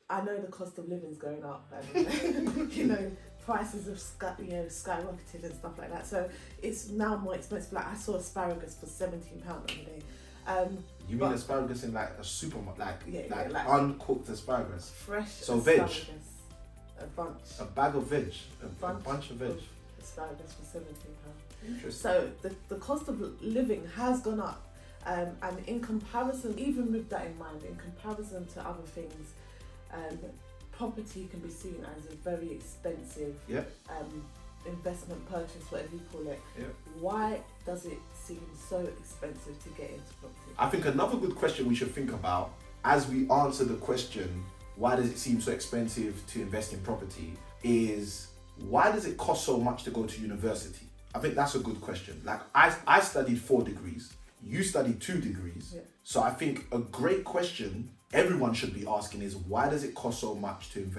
I know the cost of living's going up, and you know, prices have skyrocketed and stuff like that. So it's now more expensive. Like I saw asparagus for £17 the other day. You mean asparagus in like a supermarket, like uncooked asparagus? Fresh. So asparagus. veg. A bunch. A bag of veg. A bunch of veg. Asparagus for £17. Interesting. So the cost of living has gone up. And in comparison, even with that in mind, in comparison to other things, property can be seen as a very expensive investment purchase, whatever you call it. Yep. Why does it seem so expensive to get into property? I think another good question we should think about as we answer the question, why does it seem so expensive to invest in property, is why does it cost so much to go to university? I think that's a good question. Like I studied 4 degrees. You studied 2 degrees. Yeah. So I think a great question everyone should be asking is, why does it cost so much to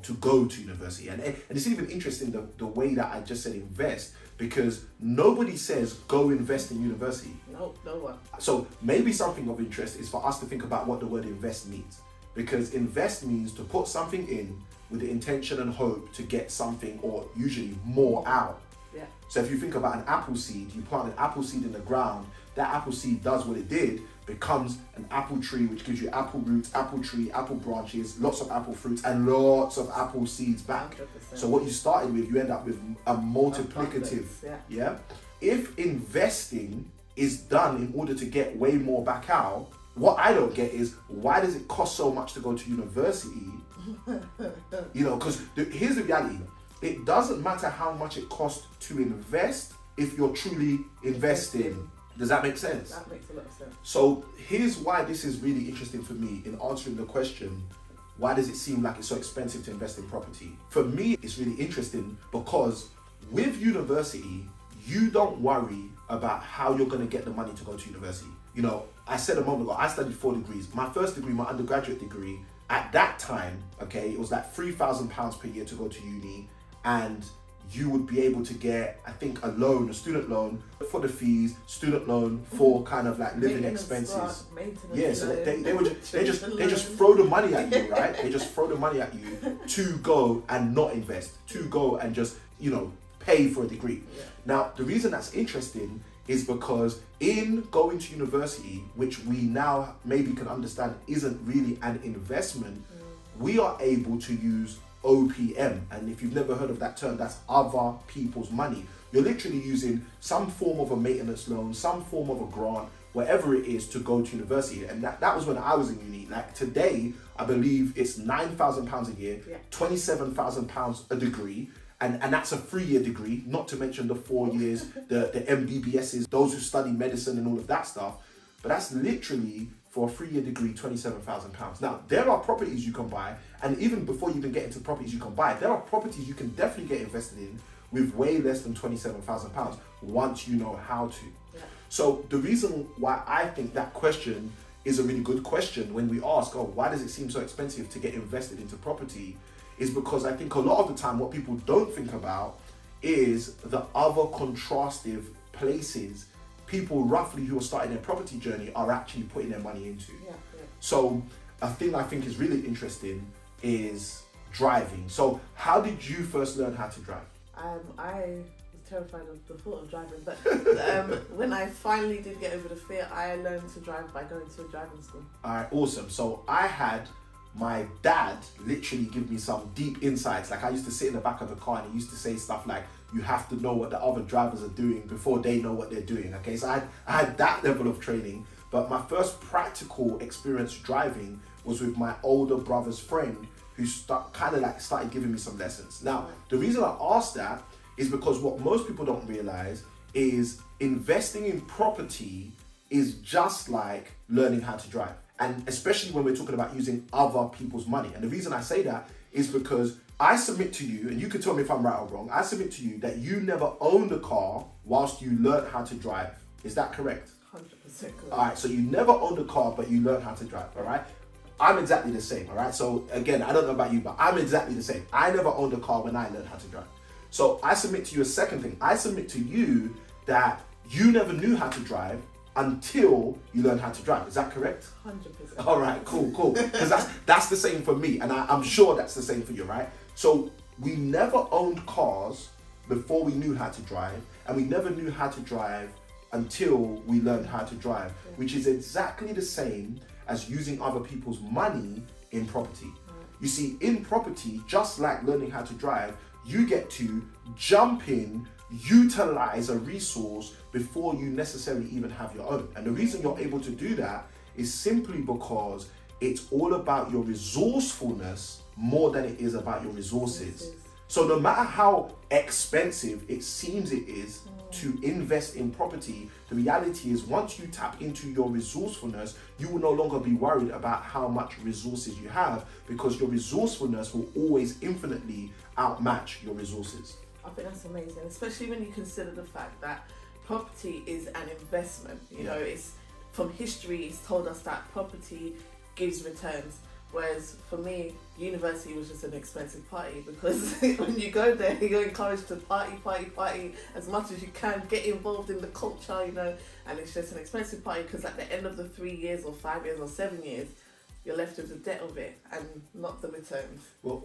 to go to university? And it's even interesting the way that I just said invest, because nobody says go invest in university. No one. So maybe something of interest is for us to think about what the word invest means. Because invest means to put something in with the intention and hope to get something, or usually more, out. Yeah. So if you think about an apple seed, you plant an apple seed in the ground, that apple seed does what it did, becomes an apple tree, which gives you apple roots, apple tree, apple branches, lots of apple fruits, and lots of apple seeds back. 100%. So what you started with, you end up with a multiplicative. Yeah. If investing is done in order to get way more back out, what I don't get is, why does it cost so much to go to university? Because here's the reality. It doesn't matter how much it costs to invest if you're truly investing. Does that make sense? That makes a lot of sense. So here's why this is really interesting for me in answering the question, why does it seem like it's so expensive to invest in property? For me, it's really interesting because with university, you don't worry about how you're going to get the money to go to university. I said a moment ago, I studied 4 degrees. My first degree, my undergraduate degree, at that time, it was like £3,000 per year to go to uni, and you would be able to get, I think, a student loan for the fees, student loan for kind of like living expenses. Yeah, so they just throw the money at you, right? They just throw the money at you to go and not invest, to go and just, pay for a degree. Yeah. Now, the reason that's interesting is because in going to university, which we now maybe can understand isn't really an investment, we are able to use OPM. And if you've never heard of that term, that's other people's money. You're literally using some form of a maintenance loan, some form of a grant, whatever it is, to go to university. And that was when I was in uni. Like today, I believe it's £9,000 a year, £27,000 a degree. And that's a 3-year degree, not to mention the 4 years, the MBBSs, those who study medicine and all of that stuff. But that's literally, for a 3-year degree, £27,000. Now, there are properties you can buy, and even before you even get into properties you can buy, there are properties you can definitely get invested in with way less than £27,000 once you know how to. Yeah. So the reason why I think that question is a really good question when we ask, why does it seem so expensive to get invested into property, is because I think a lot of the time what people don't think about is the other contrastive places people roughly who are starting their property journey are actually putting their money into. Yeah. So a thing I think is really interesting is driving. So how did you first learn how to drive? I was terrified of the thought of driving, but when I finally did get over the fear, I learned to drive by going to a driving school. All right, awesome. So I had my dad literally give me some deep insights. Like I used to sit in the back of the car and he used to say stuff like, you have to know what the other drivers are doing before they know what they're doing. Okay, so I had that level of training, but my first practical experience driving was with my older brother's friend who started giving me some lessons. Now, the reason I asked that is because what most people don't realize is investing in property is just like learning how to drive. And especially when we're talking about using other people's money. And the reason I say that is because I submit to you, and you can tell me if I'm right or wrong, I submit to you that you never owned a car whilst you learned how to drive. Is that correct? 100% correct. All right, so you never owned a car, but you learned how to drive, all right? I'm exactly the same, all right? So again, I don't know about you, but I'm exactly the same. I never owned a car when I learned how to drive. So I submit to you a second thing. I submit to you that you never knew how to drive until you learn how to drive. Is that correct? 100%. All right, cool. Because that's the same for me, and I'm sure that's the same for you, right? So we never owned cars before we knew how to drive, and we never knew how to drive until we learned how to drive, which is exactly the same as using other people's money in property. You see, in property, just like learning how to drive, you get to jump in, utilize a resource before you necessarily even have your own. And the reason you're able to do that is simply because it's all about your resourcefulness more than it is about your resources. So no matter how expensive it seems it is to invest in property, the reality is once you tap into your resourcefulness, you will no longer be worried about how much resources you have, because your resourcefulness will always infinitely outmatch your resources. I think that's amazing, especially when you consider the fact that property is an investment. You know, it's from history, it's told us that property gives returns. Whereas for me, university was just an expensive party, because when you go there, you're encouraged to party as much as you can, get involved in the culture, you know, and it's just an expensive party because at the end of the 3 years or 5 years or 7 years, you're left with the debt of it and not the returns,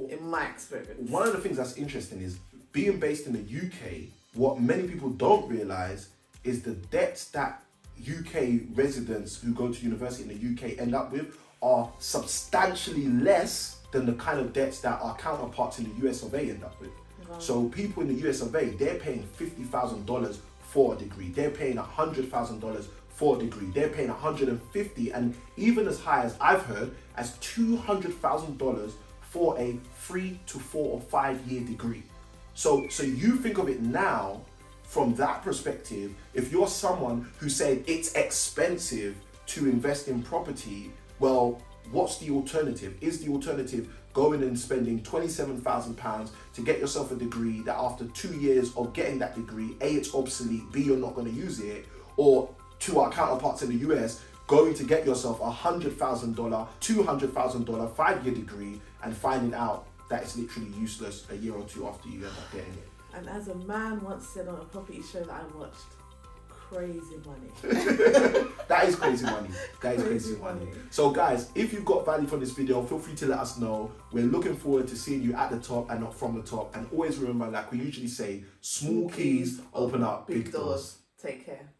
in my experience. One of the things that's interesting is being based in the UK, what many people don't realise is the debts that UK residents who go to university in the UK end up with are substantially less than the kind of debts that our counterparts in the US of A end up with. Wow. So people in the US of A, they're paying $50,000 for a degree. They're paying $100,000 for a degree. They're paying $150,000 and even as high as I've heard as $200,000 for a 3 to 4 or 5 year degree. So you think of it now from that perspective. If you're someone who said it's expensive to invest in property, well, what's the alternative? Is the alternative going and spending £27,000 to get yourself a degree that after 2 years of getting that degree, A, it's obsolete, B, you're not going to use it, or to our counterparts in the US, going to get yourself a $100,000, $200,000 5-year degree and finding out that it's literally useless a year or two after you end up getting it. And as a man once said on a property show that I watched, crazy money. That is crazy money. That is crazy money. So guys, if you've got value from this video, feel free to let us know. We're looking forward to seeing you at the top and not from the top. And always remember, like we usually say, small keys open up big doors. Take care.